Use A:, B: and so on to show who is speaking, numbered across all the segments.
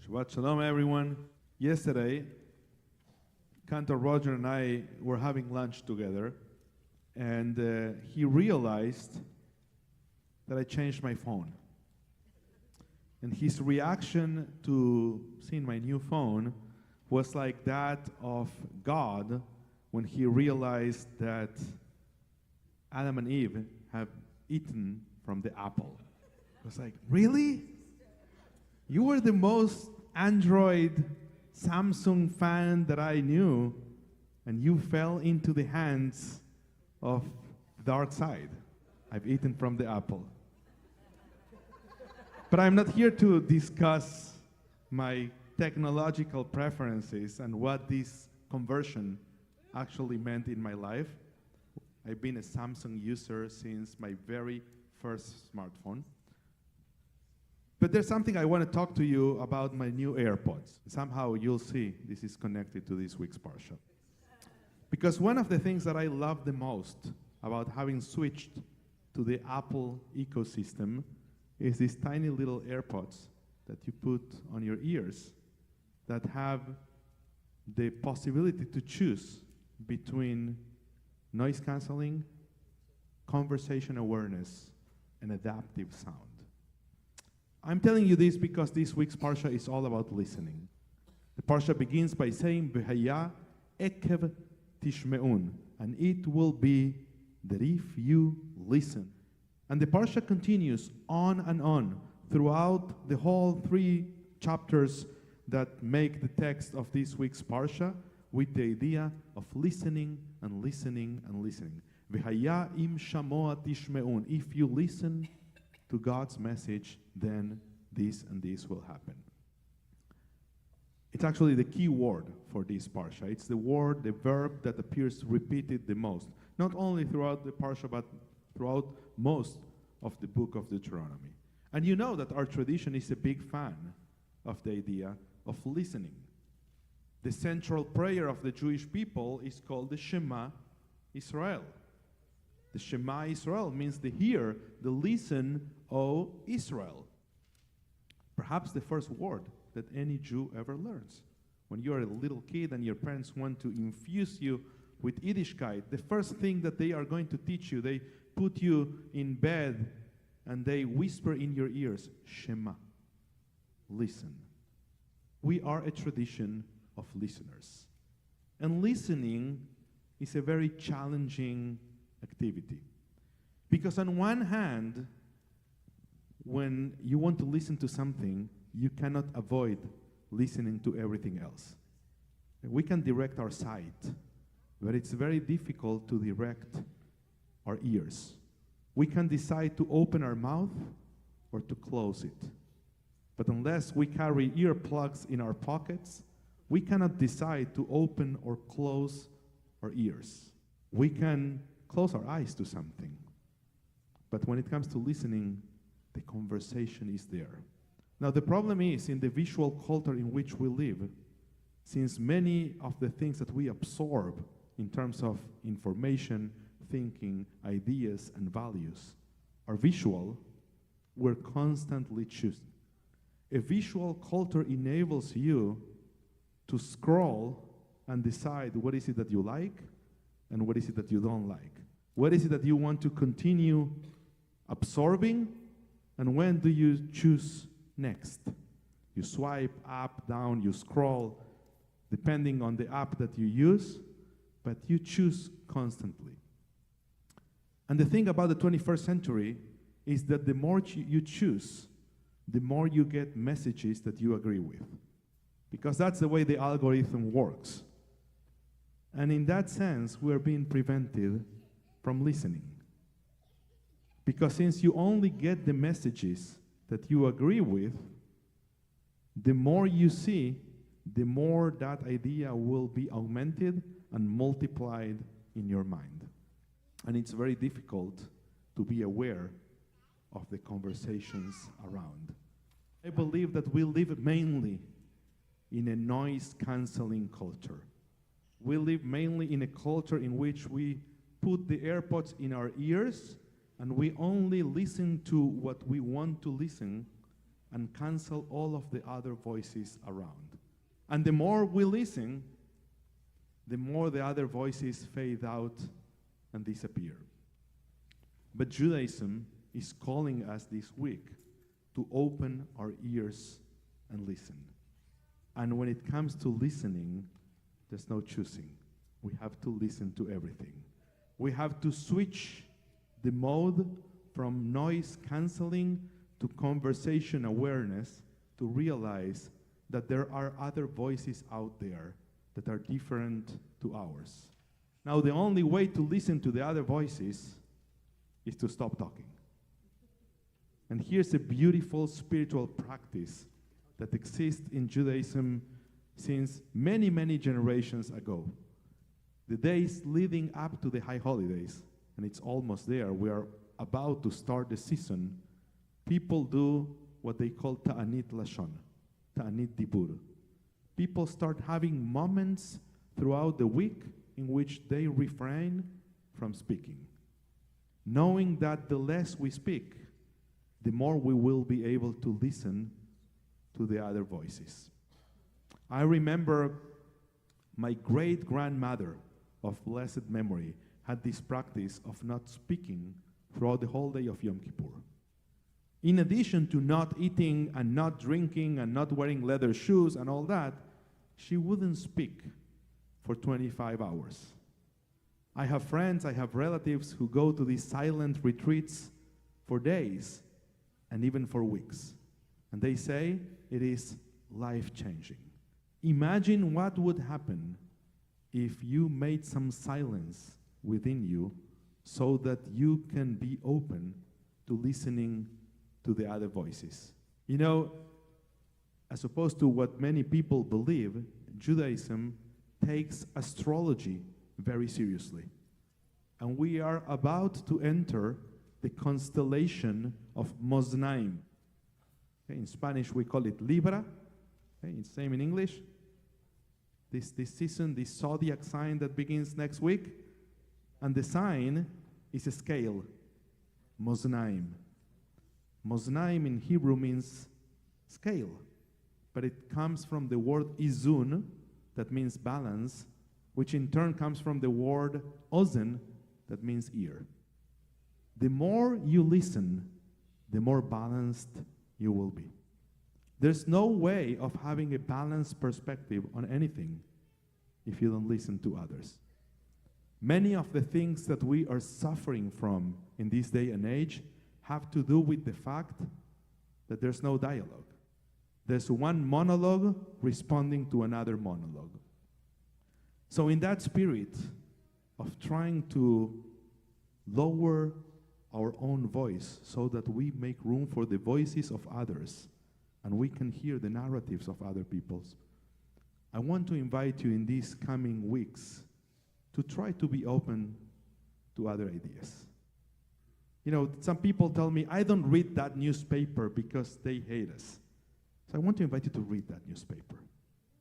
A: Shabbat Shalom, everyone. Yesterday, Cantor Roger and I were having lunch together, and he realized that I changed my phone. And his reaction to seeing my new phone was like that of God when he realized that Adam and Eve have eaten from the apple. I was like, really? You were the most Android Samsung fan that I knew, and you fell into the hands of the dark side. I've eaten from the apple. But I'm not here to discuss my technological preferences and what this conversion actually meant in my life. I've been a Samsung user since my very first smartphone. But there's something I want to talk to you about my new AirPods. Somehow you'll see this is connected to this week's Parsha. Because one of the things that I love the most about having switched to the Apple ecosystem is these tiny little AirPods that you put on your ears that have the possibility to choose between noise canceling, conversation awareness, and adaptive sound. I'm telling you this because this week's Parsha is all about listening. The Parsha begins by saying, V'haya ekev tishme'un, and it will be that if you listen. And the Parsha continues on and on throughout the whole 3 chapters that make the text of this week's Parsha with the idea of listening and listening and listening. V'haya im shamoa tishme'un. If you listen to God's message, then this and this will happen. It's actually the key word for this Parsha. It's the word, the verb that appears repeated the most. Not only throughout the Parsha, but throughout most of the book of Deuteronomy. And you know that our tradition is a big fan of the idea of listening. The central prayer of the Jewish people is called the Shema Israel. The Shema Israel means the hear, the listen, O Israel. Perhaps the first word that any Jew ever learns. When you're a little kid and your parents want to infuse you with Yiddishkeit, the first thing that they are going to teach you, they put you in bed and they whisper in your ears, Shema, listen. We are a tradition of listeners. And listening is a very challenging activity. Because on one hand, when you want to listen to something, you cannot avoid listening to everything else. We can direct our sight, but it's very difficult to direct our ears. We can decide to open our mouth or to close it. But unless we carry earplugs in our pockets, we cannot decide to open or close our ears. We can close our eyes to something. But when it comes to listening, the conversation is there. Now the problem is in the visual culture in which we live, since many of the things that we absorb in terms of information, thinking, ideas, and values are visual, we're constantly choosing. A visual culture enables you to scroll and decide what is it that you like and what is it that you don't like. What is it that you want to continue absorbing, and when do you choose next? You swipe up, down, you scroll, depending on the app that you use, but you choose constantly. And the thing about the 21st century is that the more you choose, the more you get messages that you agree with. Because that's the way the algorithm works. And in that sense, we're being prevented from listening. Because since you only get the messages that you agree with, the more you see, the more that idea will be augmented and multiplied in your mind. And it's very difficult to be aware of the conversations around. I believe that we live mainly in a noise-canceling culture. We live mainly in a culture in which we put the AirPods in our ears and we only listen to what we want to listen and cancel all of the other voices around. And the more we listen, the more the other voices fade out and disappear. But Judaism is calling us this week to open our ears and listen. And when it comes to listening, there's no choosing. We have to listen to everything. We have to switch the mode from noise canceling to conversation awareness to realize that there are other voices out there that are different to ours. Now, the only way to listen to the other voices is to stop talking. And here's a beautiful spiritual practice that exists in Judaism since many, many generations ago. The days leading up to the high holidays, and it's almost there, we are about to start the season, people do what they call ta'anit lashon, ta'anit dibur. People start having moments throughout the week in which they refrain from speaking, knowing that the less we speak, the more we will be able to listen to the other voices. I remember my great-grandmother of blessed memory had this practice of not speaking throughout the whole day of Yom Kippur. In addition to not eating and not drinking and not wearing leather shoes and all that, she wouldn't speak for 25 hours. I have friends, I have relatives who go to these silent retreats for days and even for weeks. And they say it is life-changing. Imagine what would happen if you made some silence within you so that you can be open to listening to the other voices. You know, as opposed to what many people believe, Judaism takes astrology very seriously. And we are about to enter the constellation of Moznaim. Okay, in Spanish, we call it Libra. Okay, it's the same in English. This season, this zodiac sign that begins next week, and the sign is a scale, Moznaim. Moznaim in Hebrew means scale, but it comes from the word izun, that means balance, which in turn comes from the word ozen, that means ear. The more you listen, the more balanced you will be. There's no way of having a balanced perspective on anything if you don't listen to others. Many of the things that we are suffering from in this day and age have to do with the fact that there's no dialogue. There's one monologue responding to another monologue. So in that spirit of trying to lower our own voice so that we make room for the voices of others and we can hear the narratives of other peoples, I want to invite you in these coming weeks to try to be open to other ideas. You know, some people tell me, I don't read that newspaper because they hate us. So I want to invite you to read that newspaper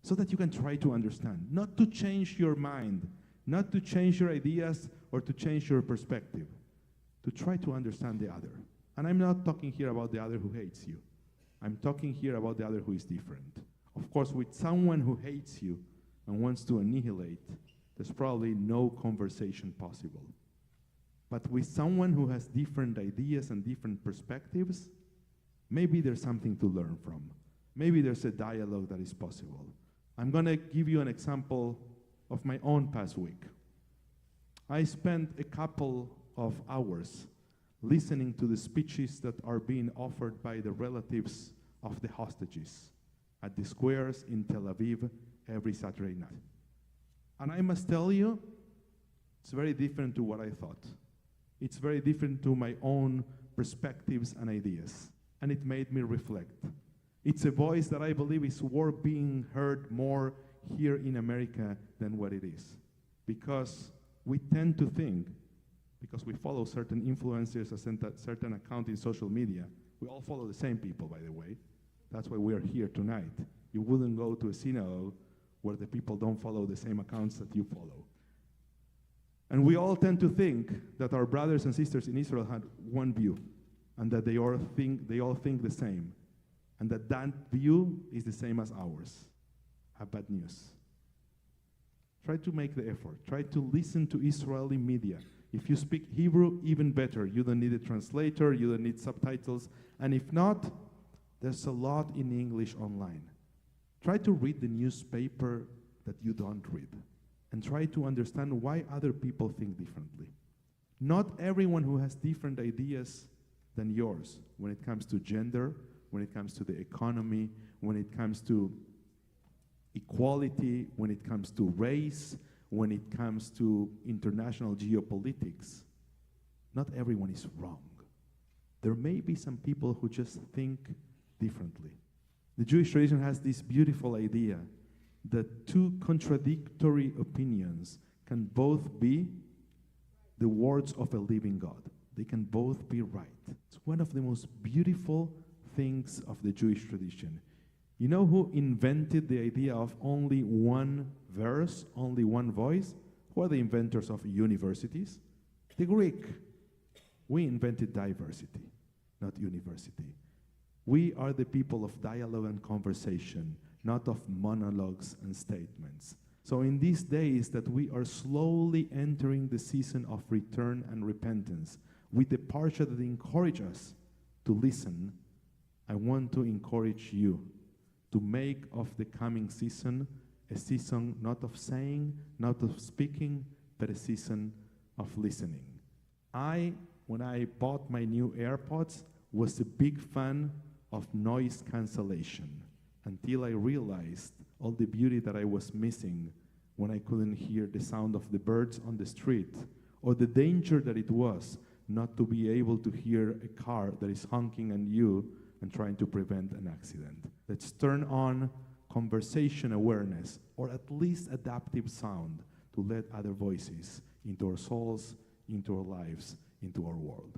A: so that you can try to understand, not to change your mind, not to change your ideas or to change your perspective, to try to understand the other. And I'm not talking here about the other who hates you. I'm talking here about the other who is different. Of course, with someone who hates you and wants to annihilate, there's probably no conversation possible. But with someone who has different ideas and different perspectives, maybe there's something to learn from. Maybe there's a dialogue that is possible. I'm going to give you an example of my own past week. I spent a couple of hours listening to the speeches that are being offered by the relatives of the hostages at the squares in Tel Aviv every Saturday night. And I must tell you, it's very different to what I thought. It's very different to my own perspectives and ideas. And it made me reflect. It's a voice that I believe is worth being heard more here in America than what it is. Because we tend to think, because we follow certain influencers, a certain account in social media, we all follow the same people, by the way. That's why we are here tonight. You wouldn't go to a synagogue where the people don't follow the same accounts that you follow. And we all tend to think that our brothers and sisters in Israel had one view, and that they all think the same. and that view is the same as ours. Have bad news. Try to make the effort. Try to listen to Israeli media. If you speak Hebrew, even better. You don't need a translator, you don't need subtitles. And if not, there's a lot in English online. Try to read the newspaper that you don't read. And try to understand why other people think differently. Not everyone who has different ideas than yours when it comes to gender, when it comes to the economy, when it comes to equality, when it comes to race, when it comes to international geopolitics. Not everyone is wrong. There may be some people who just think differently. The Jewish tradition has this beautiful idea that two contradictory opinions can both be the words of a living God. They can both be right. It's one of the most beautiful things of the Jewish tradition. You know who invented the idea of only one verse, only one voice? Who are the inventors of universities? The Greek. We invented diversity, not university. We are the people of dialogue and conversation, not of monologues and statements. So in these days that we are slowly entering the season of return and repentance, with the Parsha that encourage us to listen, I want to encourage you to make of the coming season a season not of saying, not of speaking, but a season of listening. When I bought my new AirPods, was a big fan of noise cancellation until I realized all the beauty that I was missing when I couldn't hear the sound of the birds on the street, or the danger that it was not to be able to hear a car that is honking at you and trying to prevent an accident. Let's turn on conversation awareness, or at least adaptive sound, to let other voices into our souls, into our lives, into our world.